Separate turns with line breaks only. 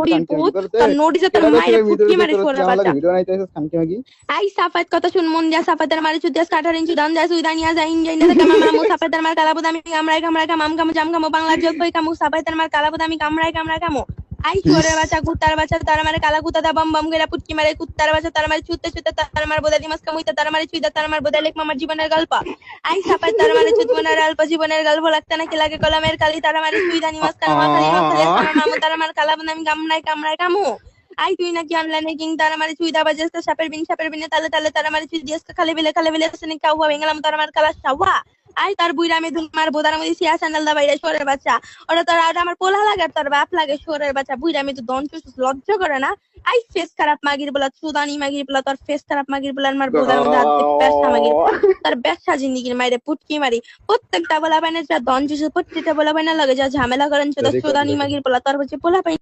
বুড়ির ভূত তোর নোটিসে তোর মায়ের পুটকি মারি ছোড়া বাচ্চা
ভিডিও নাইতেছিস খানকি মাগি
আই সাফাত কথা শুন মন যা সাফাতের মারি চুদিয়াস 18 ইঞ্চি দাম যা সুইদানিয়া যা ইনজাইনা কামা মামু সাফাতের মার কালাবুদ আমি কামড়াই কামড়াই কামাম কামু জাম কামু বাংলার জলপাই কামু সাফাতের মার কালাবুদ আমি কামড়াই কামড়াই কামু আই ছোড়ের বাচ্চা কুত্তার বাচ্চা তার মারে কালা কুত্তা দা বম বম গেরা পুটকি মারে কুত্তার বাচ্চা তার মারে ছুতে ছুতে তার মার বোদা দিমাস কামুইতা তার মারে ছুইদা তার মার বোদা লেখ মামার জীবনের গল্প আই সাফাত তার মারে জীবনের অল্প জীবনের গল্প লাগতে নাকি লাগে কলমের কালি তার মারে ছুইদা নিমাস কামা খালি মাখালি আমার মামু তার মার কালাবুদ আমি কামড়াই কামড়াই কামু আই তুই নাকি অনলাইনে কিং তার মারে চুইদা বাজেস্তা সাপের বিনে তালে তালে তার মারে চুই দিয়েস খালি বিলে সনে কাউয়া বেঙ্গলাম তার মার কালা সাওয়া আই তার বুইরা আমি দুমার বোদার মধ্যে সিয়া স্যান্ডেল দা বাইরে শোরের বাচ্চা ওটা তার আর আমার পোলা লাগে তোর বাপ লাগে শোরের বাচ্চা বুইরা আমি তো দঞ্চ লজ্জা করে না আই ফেস খারাপ মাগির বলা সুদানি মাগির বলা তোর ফেস খারাপ মাগির বলা আমার বোদার মধ্যে হাত পেশা মাগির তার ব্যবসা জিন্দিগির মাইরে পুটকি মারি প্রত্যেকটা বলা বাইনে যা দঞ্চ প্রত্যেকটা বলা বাইনা লাগে যা ঝামেলা করেন সেটা সুদানি মাগির বলা তোর হচ্ছে পোলা পাই